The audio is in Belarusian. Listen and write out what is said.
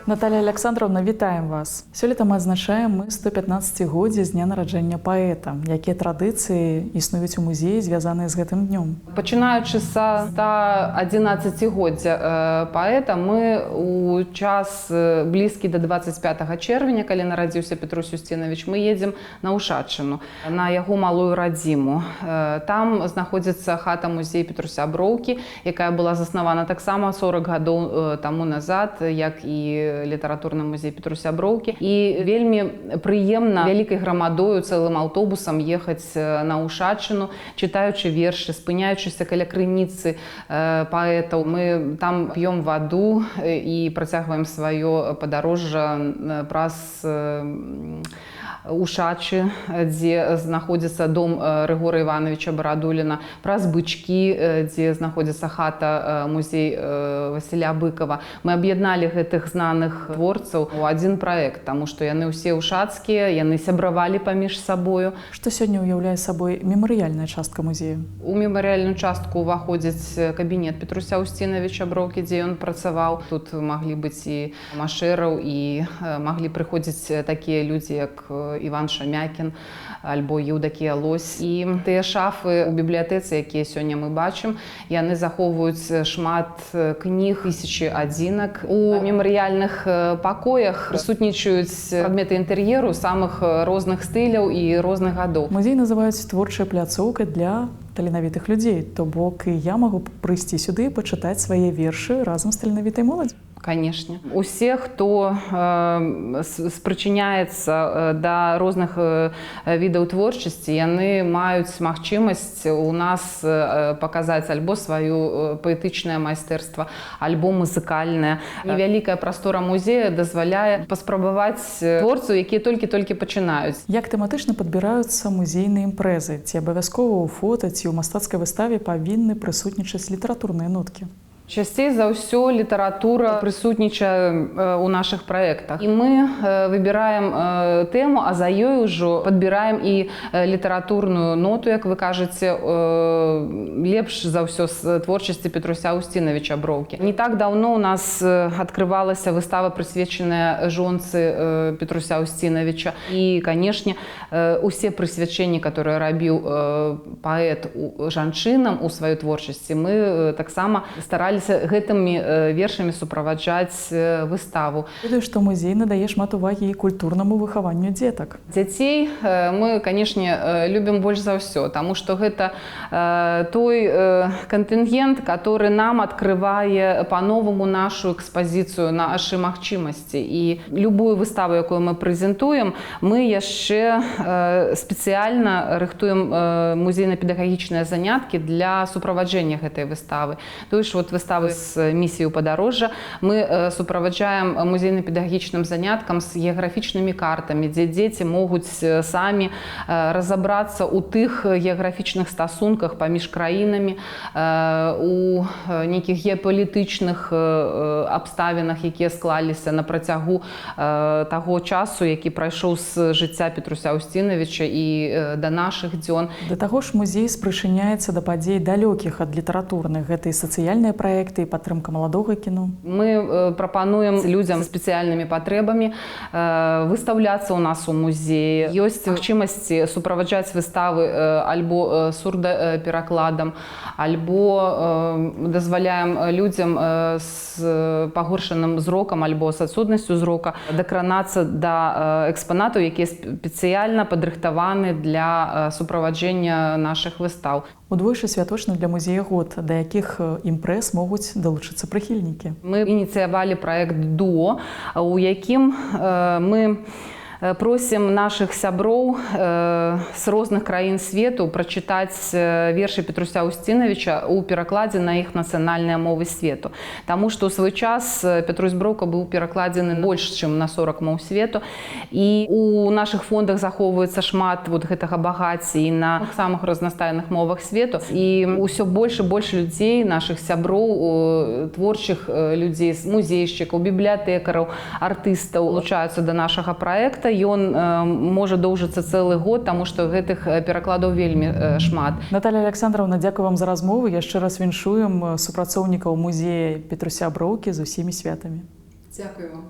Наталья Александровна, вітаем вас. Сёлета мы адзначаем 115-годдзе з дня нараджэння паэта. Якія традыцыі існуюць у музеі, звязаныя з гэтым днём? Пачынаючы са 111-годдзя паэта, мы у час блізкі да 25 чэрвеня, калі нарадзіўся Петрусь Устинович, мы едзем на Ушаччыну, на яго малую радзіму. Там знаходзіцца хата-музей Петруся Броўкі, якая была заснавана таксама 40 гадоў таму назад, як і літаратурны музей Петруся Броўкі. І вельмі прыемна вялікай грамадою, цэлым аўтобусам ехаць на Ушаччыну, чытаючы вершы, спыняючыся каля крыніцы паэтаў. Мы там п'ём ваду і працягваем сваё падарожжа праз Ушачы, дзе знаходзіцца дом Рыгора Івановича Барадуліна, праз Бычкі, дзе знаходзіцца хата музей Васіля Быкова. Мы аб'ядналі гэтых знаных творцаў у адзін праект, таму што яны ўсе ушацкія, яны сябравалі паміж сабою. Што сёння ўяўляе сабой мемарыяльная частка музею? У мемарыяльную частку ўваходзіць кабінет Петруся Устиновича Броўкі, дзе ён працаваў. Тут маглі быць і машэраў, і маглі прыходзіць такія людзі, як Іван Шамякін альбо Еўдакія Лось. І тыя шафы ў бібліятэцы, якія сёння мы бачым, яны захоўваюць шмат кніг, тысячы адзінак. У мемарыяльных пакоях прысутнічаюць прадметы інтэр'еру самых розных стыляў і розных гадоў. Музей называюць творчай пляцоўкай для таленавітых людзей, то бок і я магу прыйсці сюды і пачытаць свае вершы разам з таленавітай моладзю. Конечно. Усе, хто спрычыняецца да розных відаў творчасці, яны маюць магчымасць у нас паказаць альбо сваё паэтычнае майстэрства, альбо музыкальнае. Невялікая прастора музея дазваляе паспрабаваць творцаў, якія толькі-толькі пачынаюць. Як тэматычна падбіраюцца музейныя імпрэзы? Ці абавязкова ў фота, ці ў мастацкай выставе павінны прысутнічаць літаратурныя ноткі? Часцей за ўсё літаратура прысутнічае ў нашых праектах. І мы выбіраем тэму, а за ёй ужо падбіраем і літаратурную ноту, як вы кажаце, лепш за ўсё з творчасці Петруся Устиновича Броўкі. Не так даўно у нас адкрывалася выстава, прысвечаная жонцы Петруся Устиновича. І, канешне, усе прысвячэнні, которые рабіў паэт жанчынам у сваёй творчасці, мы таксама стараліся гэтымі вершамі суправаджаць выставу. Ведаю, што музей надае шмат увагі і культурнаму выхаванню дзетак. Дзяцей мы, канешне, любім больш за ўсё, таму што гэта той кантынгент, который нам адкрывае па-новаму нашу экспазіцыю, нашы магчымасці. І любую выставу, якую мы прэзентуем, мы яшчэ спецыяльна рыхтуем музейна-педагагічныя заняткі для суправаджэння гэтай выставы. То есть вот выставы з місіяй падарожжа мы суправаджаем музейна-педагагічным заняткам з геаграфічнымі картамі, дзе дзеці могуць самі разабрацца ў тых геаграфічных стасунках паміж краінамі, у нейкіх геапалітычных абставінах, якія склаліся на працягу таго часу, які прайшоў з жыцця Петруся Устиновича і да нашых дзён. Да таго ж музей спрычыняецца да падзей далёкіх ад літаратурных. Гэта і сацыяльныя праекты, і падтрымка маладога кіно. Мы прапануем людзям з спецыяльнымі патрэбамі выстаўляцца ў нас у музеі. Ёсць магчымасці суправаджаць выставы альбо сурдаперакладам, альбо дазваляем людзям з пагоршаным зрокам альбо з адсутнасцю зрока дакранацца да экспанатаў, якія спецыяльна падрыхтаваны для суправаджэння нашых выстаў. Удвойчы святочны для музея год, да якіх імпрэз могуць далучыцца прыхільнікі. Мы ініцыявалі праект «Дуо», у якім мы просім нашых сяброў з розных краін свету прачытаць вершы Петруся Устиновича ў перакладзе на іх нацыянальныя мовы свету. Таму што ў свой час Петрусь Броўка быў перакладзены больш, чым на 40 моў свету. І у нашых фондах захоўваецца шмат гэтага багацця і на самых разнастайных мовах свету. І ўсё больш і больш людзей, нашых сяброў, творчых людзей, музейшчыкаў, бібліятэкараў, артыстаў далучаюцца да нашага праекта. Ён можа доўжыцца цэлы год, таму што гэтых перакладаў вельмі шмат. Наталья Александровна, дзякую вам за размову. Яшчэ раз віншуем супрацоўнікаў музея Петруся Броўкі з усімі святамі. Дзякую вам.